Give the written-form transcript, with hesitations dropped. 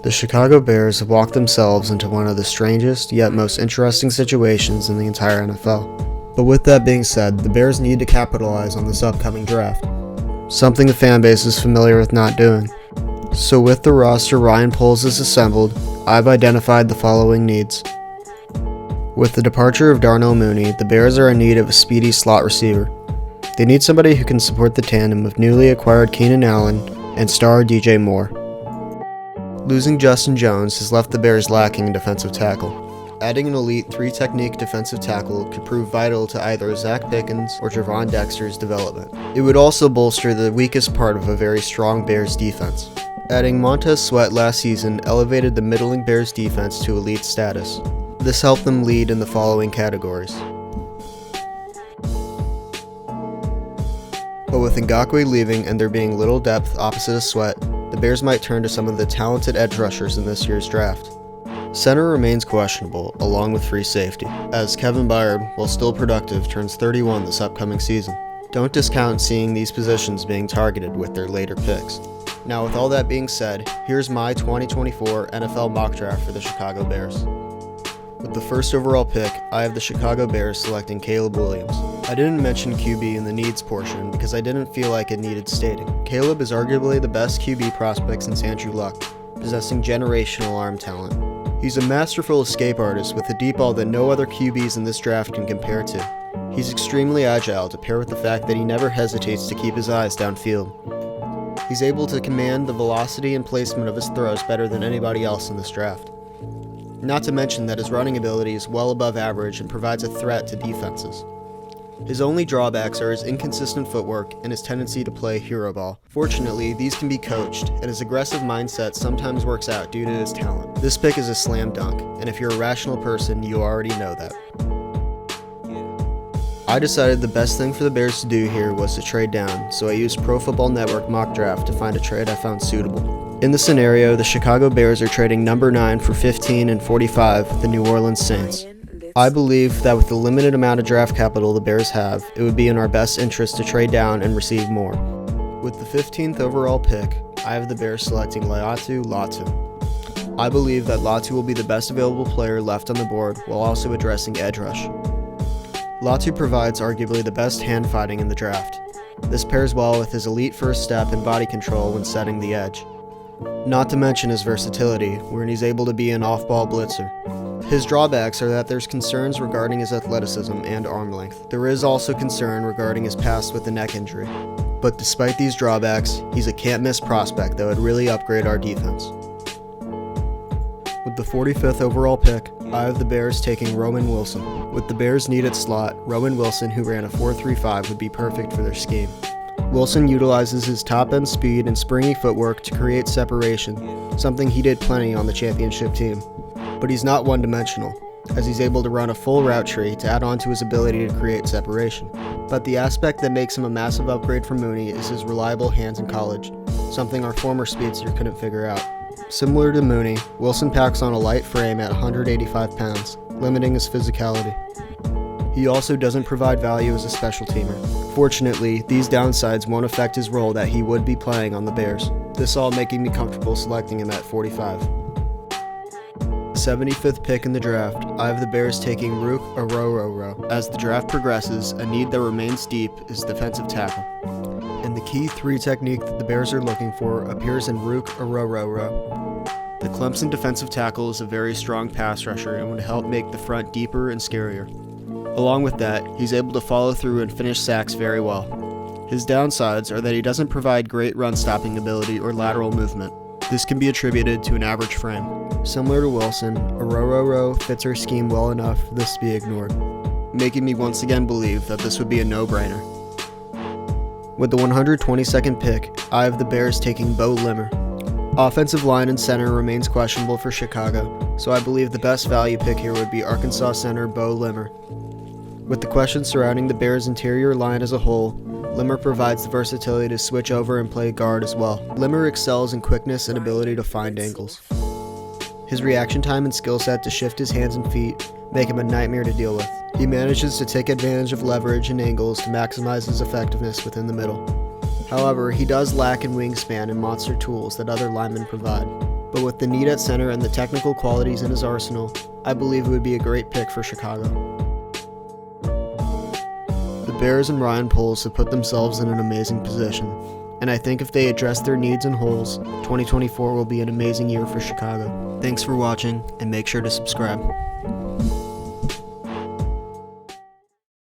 The Chicago Bears have walked themselves into one of the strangest yet most interesting situations in the entire NFL. But with that being said, the Bears need to capitalize on this upcoming draft, something the fan base is familiar with not doing. So with the roster Ryan Poles has assembled, I've identified the following needs. With the departure of Darnell Mooney, the Bears are in need of a speedy slot receiver. They need somebody who can support the tandem of newly acquired Keenan Allen and star DJ Moore. Losing Justin Jones has left the Bears lacking in defensive tackle. Adding an elite 3-technique defensive tackle could prove vital to either Zach Pickens or Javon Dexter's development. It would also bolster the weakest part of a very strong Bears defense. Adding Montez Sweat last season elevated the middling Bears defense to elite status. This helped them lead in the following categories. But with Ngakoue leaving and there being little depth opposite of Sweat, the Bears might turn to some of the talented edge rushers in this year's draft. Center remains questionable, along with free safety, as Kevin Byard, while still productive, turns 31 this upcoming season. Don't discount seeing these positions being targeted with their later picks. Now with all that being said, here's my 2024 NFL mock draft for the Chicago Bears. With the first overall pick, I have the Chicago Bears selecting Caleb Williams. I didn't mention QB in the needs portion because I didn't feel like it needed stating. Caleb is arguably the best QB prospect since Andrew Luck, possessing generational arm talent. He's a masterful escape artist with a deep ball that no other QBs in this draft can compare to. He's extremely agile to pair with the fact that he never hesitates to keep his eyes downfield. He's able to command the velocity and placement of his throws better than anybody else in this draft. Not to mention that his running ability is well above average and provides a threat to defenses. His only drawbacks are his inconsistent footwork and his tendency to play hero ball. Fortunately, these can be coached, and his aggressive mindset sometimes works out due to his talent. This pick is a slam dunk, and if you're a rational person, you already know that. I decided the best thing for the Bears to do here was to trade down, so I used Pro Football Network mock draft to find a trade I found suitable. In the scenario, the Chicago Bears are trading number 9 for 15 and 45 with the New Orleans Saints. I believe that with the limited amount of draft capital the Bears have, it would be in our best interest to trade down and receive more. With the 15th overall pick, I have the Bears selecting Laiatu Latu. I believe that Latu will be the best available player left on the board while also addressing edge rush. Latu provides arguably the best hand fighting in the draft. This pairs well with his elite first step and body control when setting the edge. Not to mention his versatility, wherein he's able to be an off-ball blitzer. His drawbacks are that there's concerns regarding his athleticism and arm length. There is also concern regarding his past with a neck injury. But despite these drawbacks, he's a can't-miss prospect that would really upgrade our defense. With the 45th overall pick, I have the Bears taking Roman Wilson. With the Bears' needed slot, Roman Wilson, who ran a 4.35, would be perfect for their scheme. Wilson utilizes his top-end speed and springy footwork to create separation, something he did plenty on the championship team. But he's not one-dimensional, as he's able to run a full route tree to add on to his ability to create separation. But the aspect that makes him a massive upgrade from Mooney is his reliable hands in college, something our former speedster couldn't figure out. Similar to Mooney, Wilson packs on a light frame at 185 pounds, limiting his physicality. He also doesn't provide value as a special teamer. Fortunately, these downsides won't affect his role that he would be playing on the Bears. This all making me comfortable selecting him at 45. 75th pick in the draft, I have the Bears taking Rook Orororo. As the draft progresses, a need that remains deep is defensive tackle. And the key 3 technique that the Bears are looking for appears in Rook Orororo. The Clemson defensive tackle is a very strong pass rusher and would help make the front deeper and scarier. Along with that, he's able to follow through and finish sacks very well. His downsides are that he doesn't provide great run-stopping ability or lateral movement. This can be attributed to an average frame. Similar to Wilson, Orororo fits our scheme well enough for this to be ignored, making me once again believe that this would be a no-brainer. With the 122nd pick, I have the Bears taking Bo Limmer. Offensive line and center remains questionable for Chicago, so I believe the best value pick here would be Arkansas center Bo Limmer. With the questions surrounding the Bears' interior line as a whole, Limmer provides the versatility to switch over and play guard as well. Limmer excels in quickness and ability to find angles. His reaction time and skill set to shift his hands and feet make him a nightmare to deal with. He manages to take advantage of leverage and angles to maximize his effectiveness within the middle. However, he does lack in wingspan and monster tools that other linemen provide. but with the need at center and the technical qualities in his arsenal, I believe it would be a great pick for Chicago. The Bears and Ryan Poles have put themselves in an amazing position, and I think if they address their needs and holes, 2024 will be an amazing year for Chicago. Thanks for watching, and make sure to subscribe.